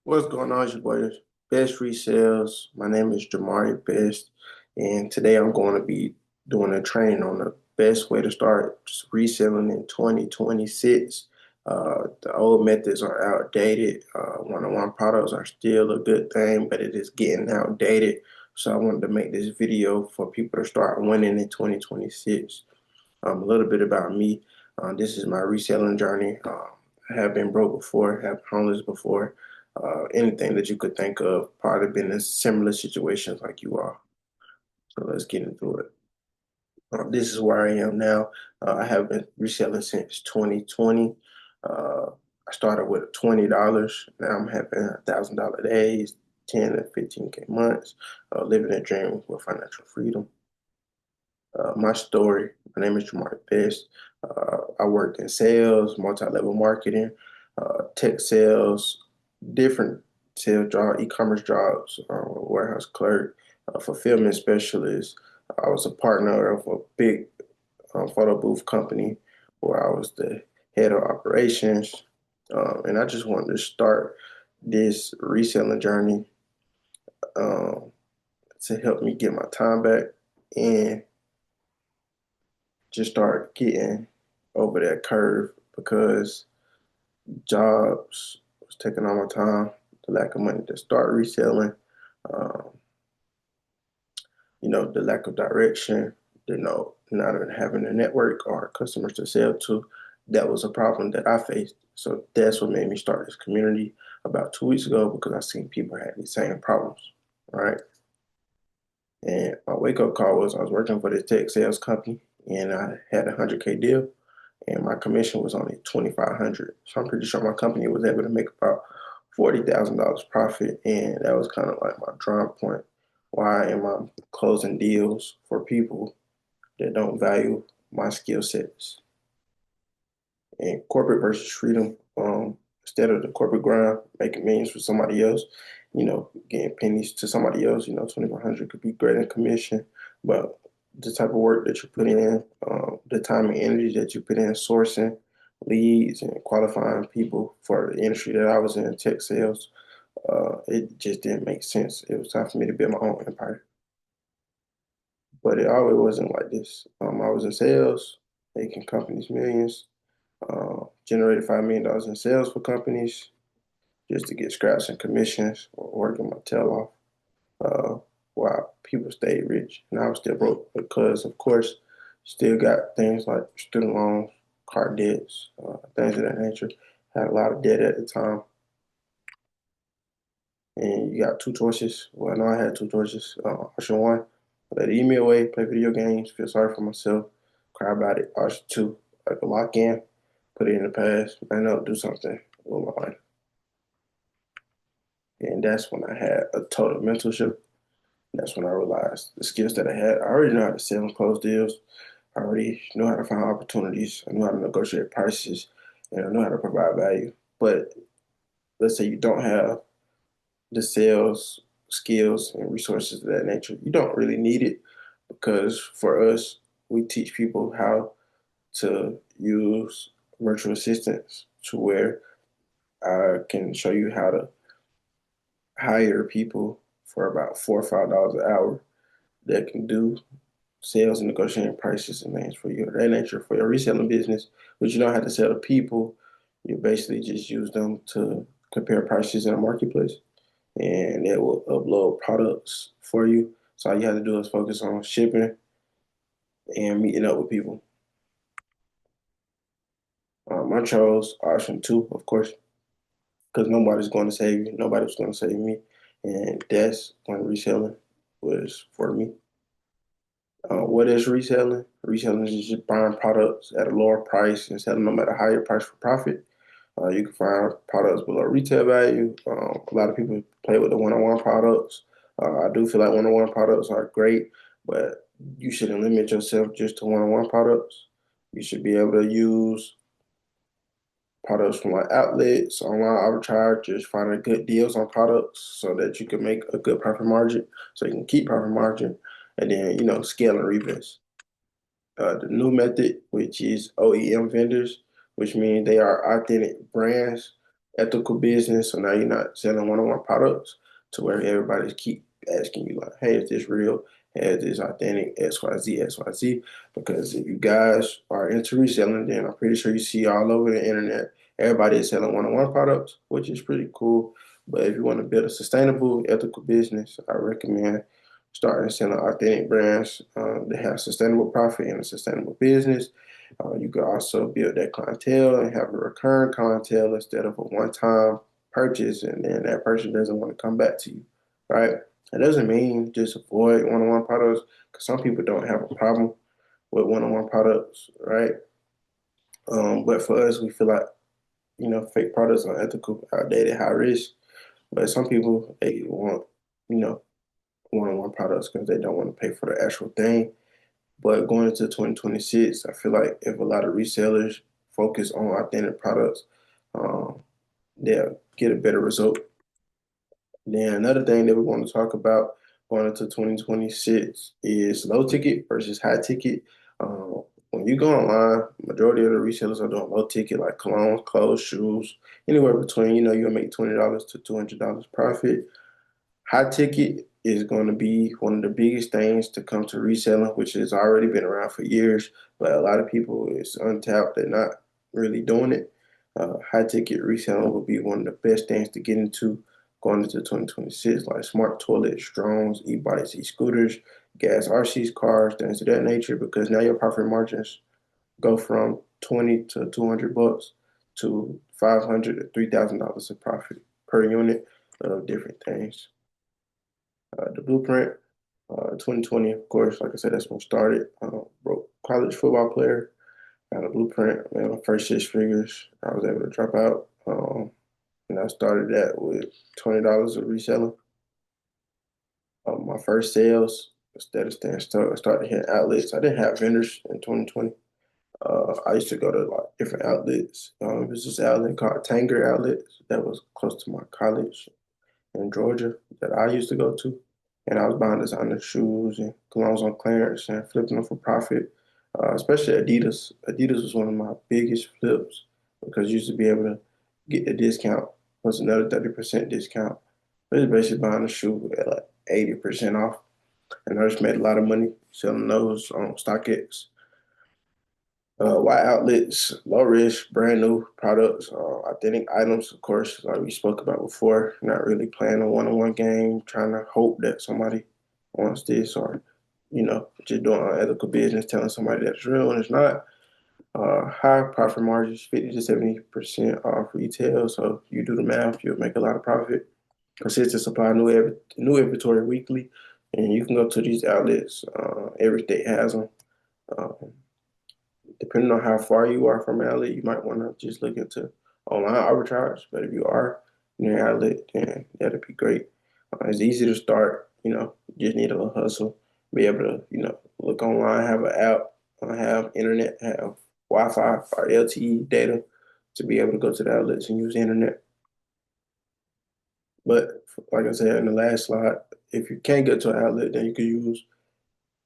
What's going on, it's your boy? Best Resales. My name is Jamari Best, and today I'm going to be doing a training on the best way to start reselling in 2026. The old methods are outdated. One-on-one products are still a good thing, but it is getting outdated. So I wanted to make this video for people to start winning in 2026. A little bit about me. This is my reselling journey. I have been broke before, have been homeless before. Anything that you could think of, probably been in similar situations like you are. So let's get into it. This is where I am now. I have been reselling since 2020. Uh, I started with $20. Now I'm having $1,000 days, 10 to 15K months, living a dream with financial freedom. My story. My name is Jamar Best. I worked in sales, multi-level marketing, tech sales, different sales jobs, e-commerce jobs, warehouse clerk, fulfillment specialist. I was a partner of a big photo booth company where I was the head of operations. And I just wanted to start this reselling journey um, to help me get my time back and just start getting over that curve because jobs was taking all my time, the lack of money to start reselling, um, the lack of direction, not having a network or customers to sell to. That was a problem that I faced. So that's what made me start this community about 2 weeks ago because I seen people had these same problems, right? And my wake up call was I was working for this tech sales company and I had a 100K deal and my commission was only 2,500. So I'm pretty sure my company was able to make about $40,000 profit, and that was kind of like my drawing point. Why am I closing deals for people that don't value my skill sets? And corporate versus freedom. Instead of the corporate grind, making millions for somebody else, getting pennies to somebody else, 2,500 could be great in commission, but the type of work that you put in, the time and energy that you put in sourcing leads and qualifying people for the industry that I was in, tech sales, it just didn't make sense. It was time for me to build my own empire. But it always wasn't like this. I was in sales, making companies millions, generated $5 million in sales for companies just to get scraps and commissions or working my tail off while people stayed rich. And I was still broke because, of course, still got things like student loans, car debts, things of that nature. Had a lot of debt at the time. And you got two choices. Well, I know I had two choices. Option one, let it eat me away, play video games, feel sorry for myself, cry about it. Option two, like a lock in, put it in the past, man up, do something with my life. And that's when I had a total mental shift. That's when I realized the skills that I had. I already know how to sell and close deals. I already know how to find opportunities. I know how to negotiate prices, and I know how to provide value. But let's say you don't have the sales skills and resources of that nature. You don't really need it because for us, we teach people how to use virtual assistants to where I can show you how to hire people for about $4 or $5 an hour that can do sales and negotiating prices and things for you. That nature for your reselling business, but you don't have to sell to people. You basically just use them to compare prices in a marketplace, and it will upload products for you. So all you have to do is focus on shipping and meeting up with people. I chose option two, of course, because nobody's going to save you. Nobody's going to save me, and that's when reselling was for me. What is reselling? Reselling is just buying products at a lower price and selling them at a higher price for profit. You can find products below retail value. A lot of people play with the one-on-one products. I do feel like one-on-one products are great, but you shouldn't limit yourself just to one-on-one products. You should be able to use products from like outlets, online arbitrage, just finding good deals on products so that you can make a good profit margin, so you can keep profit margin, and then scale and reinvest. The new method, which is OEM vendors, which means they are authentic brands ethical business. So now you're not selling one-on-one products to where everybody's keep asking you like, hey, is this real? Hey, is this authentic? XYZ, XYZ. Because if you guys are into reselling, then I'm pretty sure you see all over the internet, everybody is selling one-on-one products, which is pretty cool. But if you want to build a sustainable, ethical business, I recommend starting selling authentic brands that have sustainable profit and a sustainable business. You could also build that clientele and have a recurring clientele instead of a one-time purchase, and then that person doesn't want to come back to you, right? It doesn't mean just avoid one-on-one products, because some people don't have a problem with one-on-one products, right? But for us, we feel like fake products are unethical, outdated, high risk. But some people they want you know one-on-one products because they don't want to pay for the actual thing. But going into 2026, I feel like if a lot of resellers focus on authentic products, um, they'll get a better result. Then another thing that we want to talk about going into 2026 is low ticket versus high ticket. When you go online, majority of the resellers are doing low ticket like colognes, clothes, shoes, anywhere between, you'll make $20 to $200 profit. High ticket is going to be one of the biggest things to come to reselling, which has already been around for years, but a lot of people is untapped. They're not really doing it. High ticket reselling will be one of the best things to get into going into 2026, like smart toilets, drones, e-bikes, e-scooters, gas RCs, cars, things of that nature, because now your profit margins go from 20 to 200 bucks to 500 to $3,000 of profit per unit of different things. The blueprint, 2020, of course, like I said, that's when I started. Broke college football player, got a blueprint, made my first six figures. I was able to drop out. And I started that with $20 of reselling. My first sales, instead of staying stuck, I started hitting outlets. I didn't have vendors in 2020. I used to go to like different outlets. It was this outlet called Tanger Outlet that was close to my college in Georgia that I used to go to. And I was buying designer shoes and colognes on clearance and flipping them for profit, especially Adidas. Adidas was one of my biggest flips because you used to be able to get the discount plus another 30% discount. But it's basically buying a shoe at like 80% off. And I just made a lot of money selling those on StockX. White outlets, low risk, brand new products, authentic items, of course, like we spoke about before. Not really playing a one-on-one game, trying to hope that somebody wants this, or just doing unethical business, telling somebody that's real and it's not. High profit margins, 50 to 70% off retail. So you do the math, you'll make a lot of profit. Consistent supply, new inventory weekly, and you can go to these outlets. Every state has them. Um, Depending on how far you are from outlet, you might want to just look into online arbitrage. But if you are near outlet, then that'd be great. It's easy to start. You just need a little hustle. Be able to, look online, have an app, have internet, have Wi-Fi or LTE data to be able to go to the outlets and use the internet. But like I said in the last slide, if you can't get to an outlet, then you could use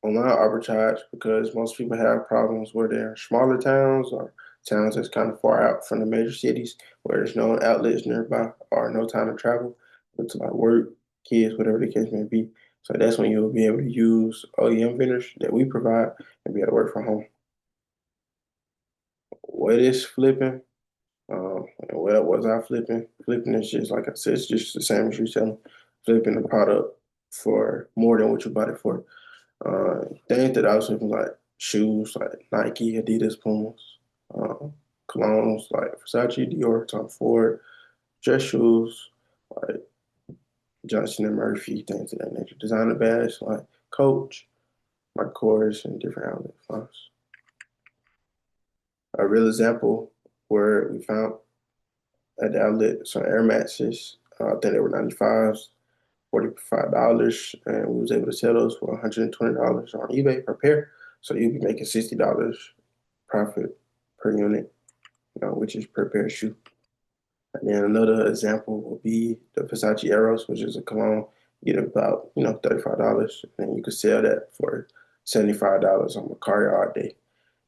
online arbitrage because most people have problems where they're in smaller towns or towns that's kind of far out from the major cities where there's no outlets nearby or no time to travel to like work, kids, whatever the case may be. So that's when you'll be able to use OEM vendors that we provide and be able to work from home. What is flipping? And what was I flipping? Flipping is just like I said, it's just the same as reselling. Flipping the product for more than what you bought it for. Things that I was looking like shoes like Nike, Adidas, Pumas, colognes like Versace, Dior, Tom Ford, dress shoes like Johnson and Murphy, things of that nature. Designer bags like Coach, Michael Kors, and different outlet fonts. A real example where we found at the outlet some Air Maxes. I think they were 95s, $45, and we was able to sell those for $120 on eBay per pair. So you'll be making $60 profit per unit, which is per pair of shoe. And then another example would be the Versace Eros, which is a cologne. You get about, $35, and you could sell that for $75 on Mercari all day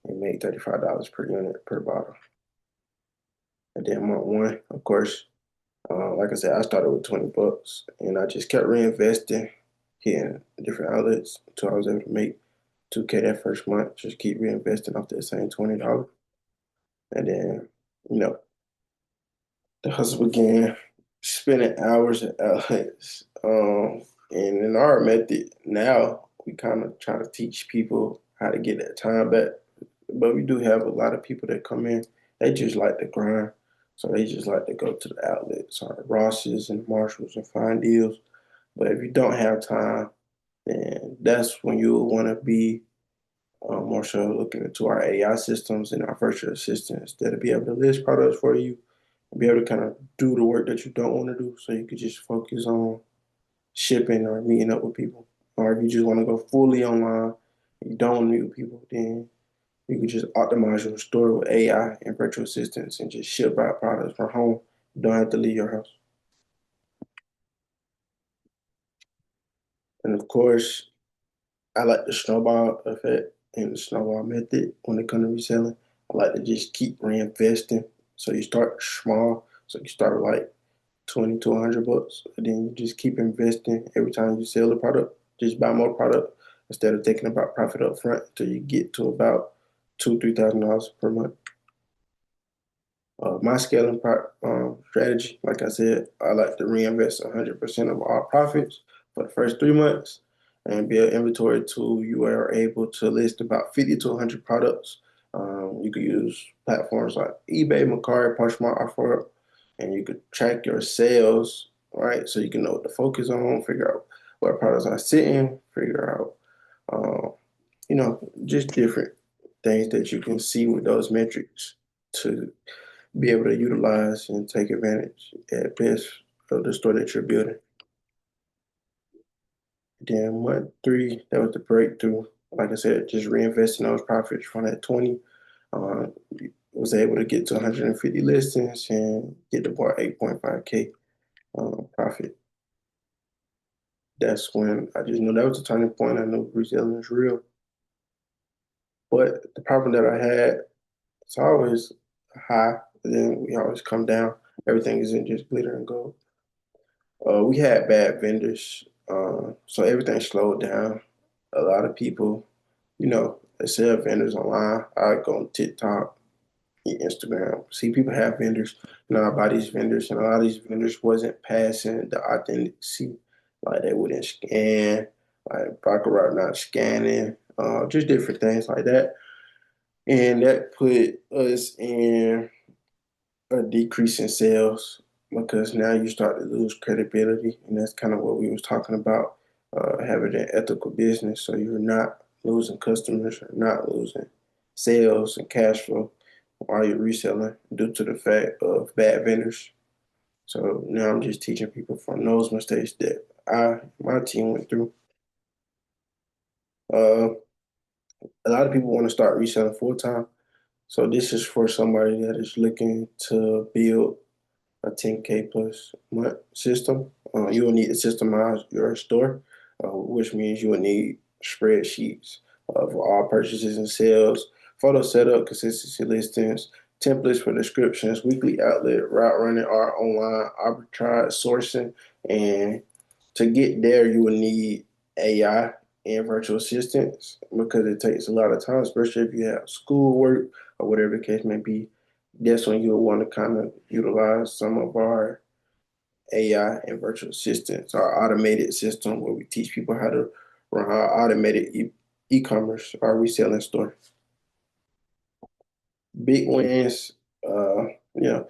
and make $35 per unit per bottle. And then month one, of course, Like I said, I started with 20 bucks and I just kept reinvesting here in different outlets until I was able to make 2K that first month. Just keep reinvesting off that same $20. And then, you know, the hustle began, spending hours at outlets. And in our method now, we kind of try to teach people how to get that time back. But we do have a lot of people that come in, they just like to grind. So they just like to go to the outlets or Ross's and Marshalls and find deals. But if you don't have time, then that's when you'll want to be more so looking into our AI systems and our virtual assistants that'll be able to list products for you and be able to kind of do the work that you don't want to do. So you could just focus on shipping or meeting up with people. Or if you just want to go fully online and you don't want to meet with people, then you could just optimize your store with AI and virtual assistants and just ship out products from home. You don't have to leave your house. And of course, I like the snowball effect and the snowball method when it comes to reselling. I like to just keep reinvesting. So you start small. So you start with like 20 to 100 bucks. And then you just keep investing every time you sell the product. Just buy more product instead of thinking about profit up front until you get to about $2,000 to $3,000 per month. My scaling strategy, like I said, I like to reinvest 100% of our profits for the first 3 months and build inventory to you are able to list about 50 to 100 products. You could use platforms like eBay, Mercari, Poshmark, offer, and you could track your sales, right? So you can know what to focus on, figure out what products are sitting, figure out, just different things that you can see with those metrics to be able to utilize and take advantage at best of the store that you're building. Then month three, that was the breakthrough. Like I said, just reinvesting those profits from that 20. Uh, was able to get to 150 listings and get about 8.5K profit. That's when I just knew that was a turning point. I knew reselling is real. But the problem that I had, it's always high, but then we always come down. Everything isn't just glitter and gold. We had bad vendors, so everything slowed down. A lot of people, they sell vendors online. I go on TikTok, Instagram, see people have vendors. I buy these vendors, and a lot of these vendors wasn't passing the authenticity. Like they wouldn't scan, like Baccarat not scanning, just different things like that. And that put us in a decrease in sales because now you start to lose credibility, and that's kind of what we was talking about, having an ethical business. So you're not losing customers, you're not losing sales and cash flow while you're reselling due to the fact of bad vendors. So now I'm just teaching people from those mistakes that my team went through. Uh, a lot of people want to start reselling full time. So this is for somebody that is looking to build a 10K plus month system. You will need to systemize your store, which means you will need spreadsheets of all purchases and sales, photo setup, consistency listings, templates for descriptions, weekly outlet, route running, or online arbitrage sourcing. And to get there, you will need AI and virtual assistants because it takes a lot of time, especially if you have schoolwork or whatever the case may be. That's when you'll want to kind of utilize some of our AI and virtual assistants, our automated system where we teach people how to run our automated e-commerce, our reselling store. Big wins, you know,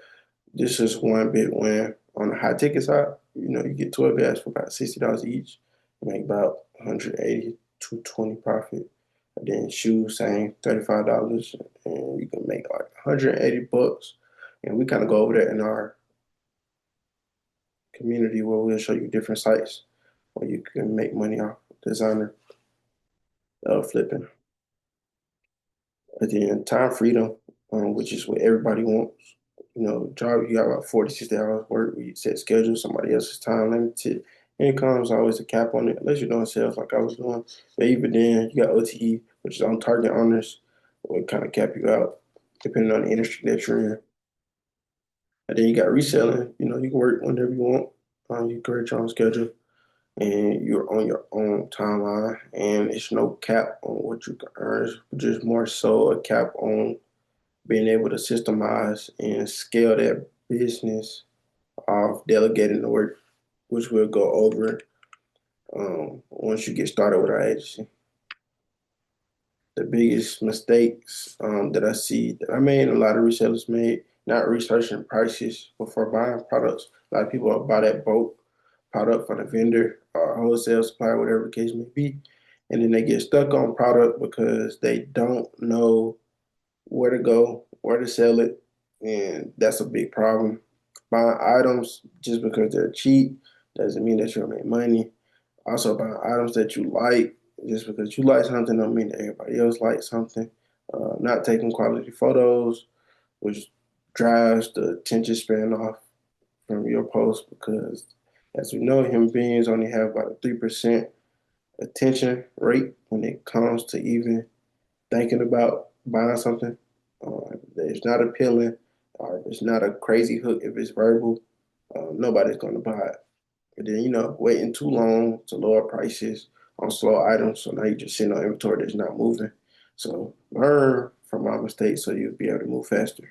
this is one big win on the high ticket side. You get 12 bags for about $60 each. You make about 180 to 20 profit. And then shoes, same $35, and you can make like 180 bucks. And we kind of go over that in our community where we'll show you different sites where you can make money off designer flipping. But then time freedom, which is what everybody wants. Job, you got about 40, 60 hours work where you set schedule, somebody else's time limited. Income is always a cap on it, unless you're doing sales like I was doing. But even then, you got OTE, which is on target owners, will kind of cap you out, depending on the industry that you're in. And then you got reselling. You know, you can work whenever you want. You create your own schedule, and you're on your own timeline, and it's no cap on what you can earn. It's just more so a cap on being able to systemize and scale that business off delegating the work, which we'll go over once you get started with our agency. The biggest mistakes that I see that I made, and a lot of resellers made, not researching prices before buying products. A lot of people buy that bulk product from the vendor or wholesale supplier, whatever the case may be, and then they get stuck on product because they don't know where to go, where to sell it, and that's a big problem. Buying items just because they're cheap doesn't mean that you'll make money. Also, buying items that you like just because you like something don't mean that everybody else likes something. Not taking quality photos, which drives the attention span off from your post because, as we know, human beings only have about a 3% attention rate when it comes to even thinking about buying something. If it's not appealing, or if it's not a crazy hook, if it's verbal, nobody's going to buy it. And then, waiting too long to lower prices on slow items. So now you're just sitting on inventory that's not moving. So learn from my mistakes so you'll be able to move faster.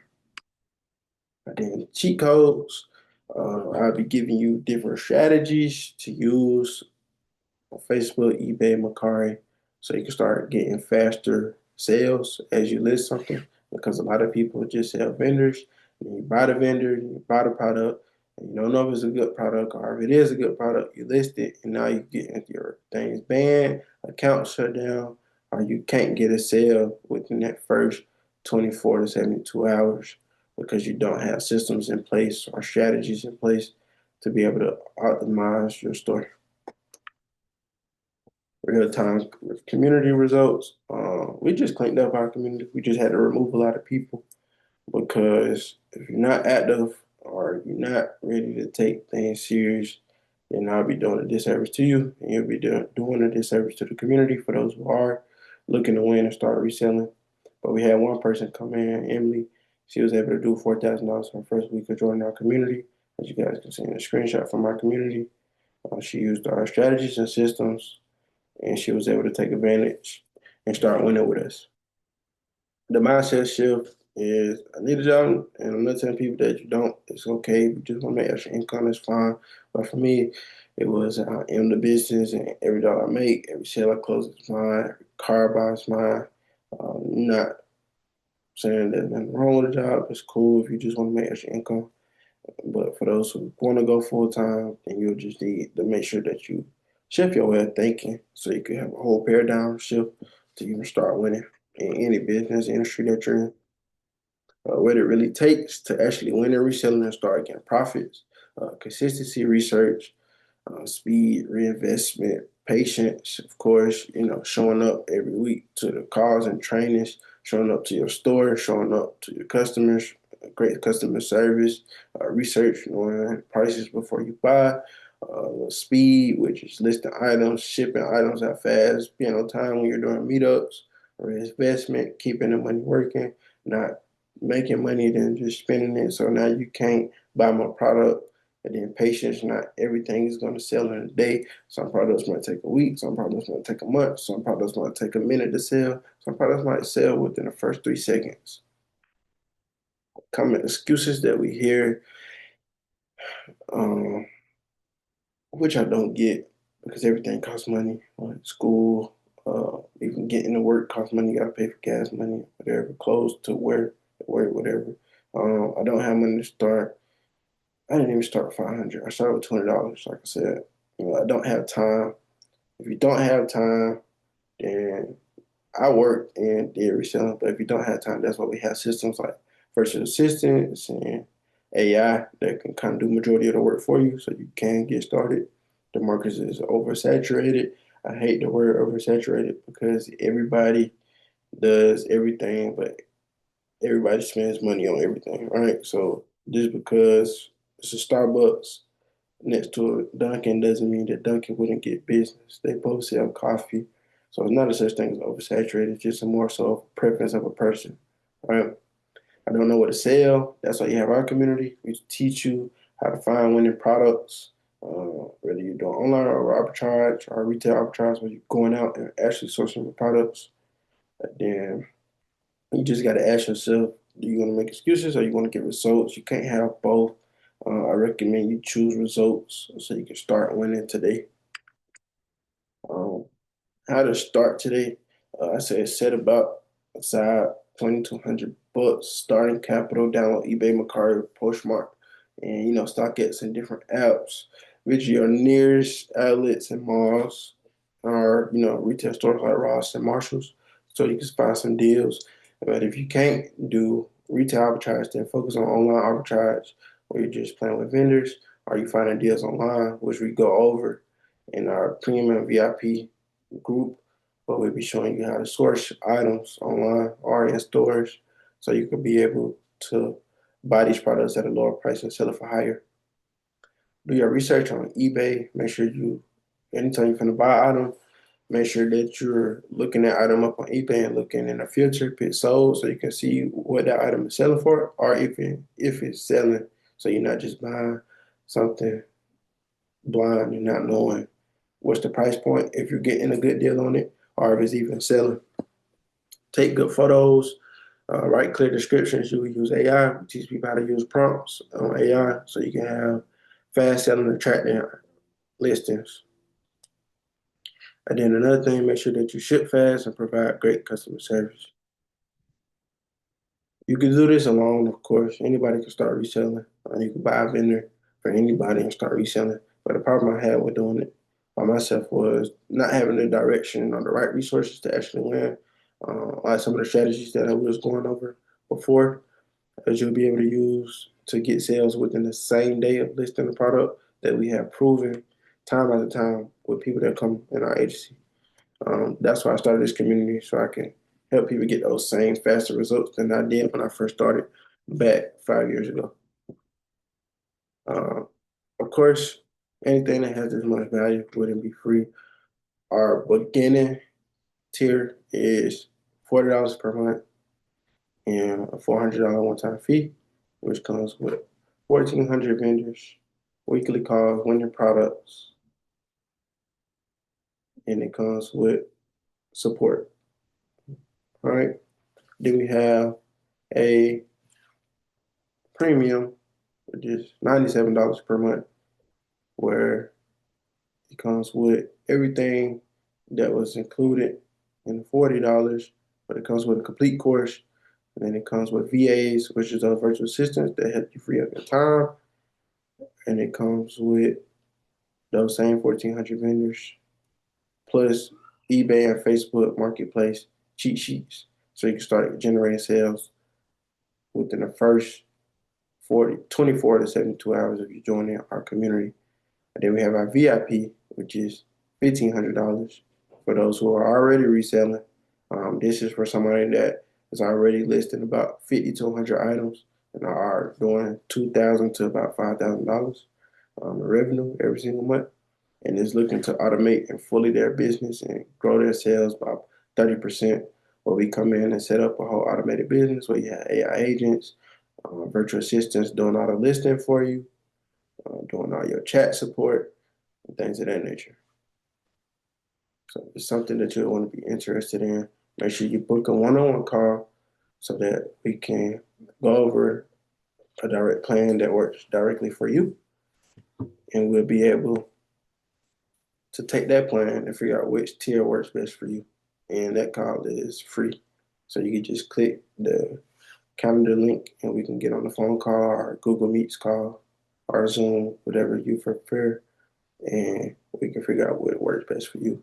And then cheat codes. I'll be giving you different strategies to use on Facebook, eBay, Mercari, so you can start getting faster sales as you list something. Because a lot of people just sell vendors, and you buy the vendor, and you buy the product, and you don't know if it's a good product, or if it is a good product, you list it, and now you get your things banned, account shut down, or you can't get a sale within that first 24 to 72 hours because you don't have systems in place or strategies in place to be able to optimize your store real time community results. We just cleaned up our community. We just had to remove a lot of people because if you're not active or you're not ready to take things serious, then I'll be doing a disservice to you, and you'll be doing a disservice to the community for those who are looking to win and start reselling. But we had one person come in, Emily. She was able to do $4,000 her first week of joining our community. As you guys can see in the screenshot from our community, she used our strategies and systems and she was able to take advantage and start winning with us. The mindset shift is I need a job, and I'm not telling people that you don't. It's okay. If you just want to make extra income, it's fine. But for me, it was I am the business, and every dollar I make, every sale I close is mine, every car I buy is mine. Not saying there's nothing wrong with the job. It's cool if you just want to make extra income. But for those who want to go full time, then you'll just need to make sure that you shift your way of thinking so you can have a whole paradigm shift to even start winning in any business industry that you're in. What it really takes to actually win in reselling and start getting profits, consistency, research, speed, reinvestment, patience, of course, showing up every week to the calls and trainings, showing up to your store, showing up to your customers, great customer service, research, knowing prices before you buy, speed, which is listing items, shipping items out fast, being on time when you're doing meetups, reinvestment, keeping the money working, not making money, then just spending it. So now you can't buy more product and then patience, not everything is going to sell in a day. Some products might take a week, some products might take a month, some products might take a minute to sell, some products might sell within the first 3 seconds. Common excuses that we hear, um, which I don't get because everything costs money, like school, even getting to work costs money. You got to pay for gas money, whatever, clothes to wear, whatever. I don't have money to start. I didn't even start with 500. I started with $20. Like I said, I don't have time. If you don't have time, then I work and did reselling. But if you don't have time, that's why we have systems like virtual assistants and AI that can kind of do majority of the work for you, so you can get started. The market is oversaturated. I hate the word oversaturated because everybody does everything, but everybody spends money on everything, right? So just because it's a Starbucks next to a Dunkin' doesn't mean that Dunkin' wouldn't get business. They both sell coffee. So it's not a such thing as oversaturated, it's just a more so preference of a person, right? I don't know what to sell. That's why you have our community. We teach you how to find winning products, whether you're doing online or arbitrage or retail arbitrage, where you're going out and actually sourcing the products. And then you just got to ask yourself, do you want to make excuses or you want to get results? You can't have both. I recommend you choose results so you can start winning today. Um, how to start today? I said set about aside 2,200 bucks starting capital, download eBay, Mercari, Postmark, and StockX and different apps. Visit your nearest outlets and malls, or retail stores like Ross and Marshalls, so you can find some deals. But if you can't do retail arbitrage, then focus on online arbitrage, where you're just playing with vendors, or you finding deals online, which we go over in our premium VIP group, where we'll be showing you how to source items online or in stores so you can be able to buy these products at a lower price and sell it for higher. Do your research on eBay. Make sure anytime you're going to buy an item, make sure that you're looking that item up on eBay and looking in a filter if it's sold so you can see what that item is selling for or if it's selling so you're not just buying something blind and not knowing what's the price point, if you're getting a good deal on it, or if it's even selling. Take good photos, write clear descriptions. You will use AI, teach people how to use prompts on AI so you can have fast selling, attracting listings. And then another thing, make sure that you ship fast and provide great customer service. You can do this alone, of course. Anybody can start reselling. You can buy a vendor for anybody and start reselling. But the problem I had with doing it by myself was not having the direction or the right resources to actually win. Like some of the strategies that I was going over before, as you'll be able to use to get sales within the same day of listing the product that we have proven time after time with people that come in our agency. That's why I started this community so I can help people get those same faster results than I did when I first started back 5 years ago. Uh, of course, anything that has this much value wouldn't be free. Our beginning tier is $40 per month and a $400 one-time fee, which comes with 1,400 vendors, weekly calls, winning products, and it comes with support. All right. Then we have a premium, which is $97 per month, where it comes with everything that was included in the $40, but it comes with a complete course. And then it comes with VAs, which is those virtual assistants that help you free up your time. And it comes with those same 1,400 vendors, plus eBay and Facebook Marketplace cheat sheets. So you can start generating sales within the first 24 to 72 hours if you join our community. And then we have our VIP, which is $1,500 for those who are already reselling. This is for somebody that is already listing about 50 to 100 items and are doing $2,000 to about $5,000 in revenue every single month, and is looking to automate and fully their business and grow their sales by 30%. Where we come in and set up a whole automated business where you have AI agents, virtual assistants doing all the listing for you, doing all your chat support, and things of that nature. So if it's something that you want to be interested in, make sure you book a one-on-one call so that we can go over a direct plan that works directly for you. And we'll be able to take that plan and figure out which tier works best for you. And that call is free. So you can just click the calendar link and we can get on the phone call or Google Meets call or Zoom, whatever you prefer, and we can figure out what works best for you.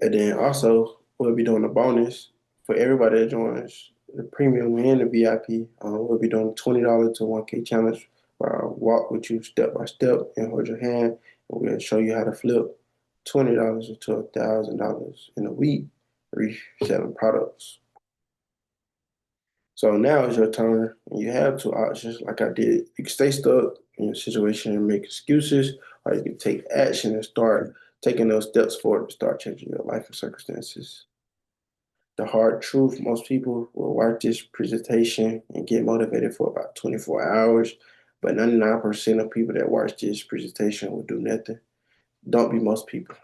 And then also, we'll be doing a bonus for everybody that joins the premium and the VIP. We'll be doing $20 to 1K challenge where I'll walk with you step by step and hold your hand. And we'll show you how to flip $20 to $1,000 in a week reselling products. So now is your turn, and you have two options, like I did. You can stay stuck in your situation and make excuses, or you can take action and start taking those steps forward to start changing your life and circumstances. The hard truth, most people will watch this presentation and get motivated for about 24 hours, but 99% of people that watch this presentation will do nothing. Don't be most people.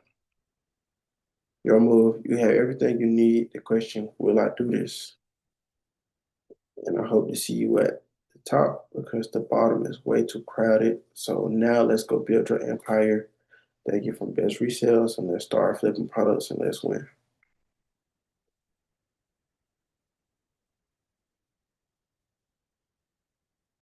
Your move, you have everything you need. The question, will I do this? And I hope to see you at the top because the bottom is way too crowded. So now let's go build your empire. Thank you from best resales and let's start flipping products and let's win.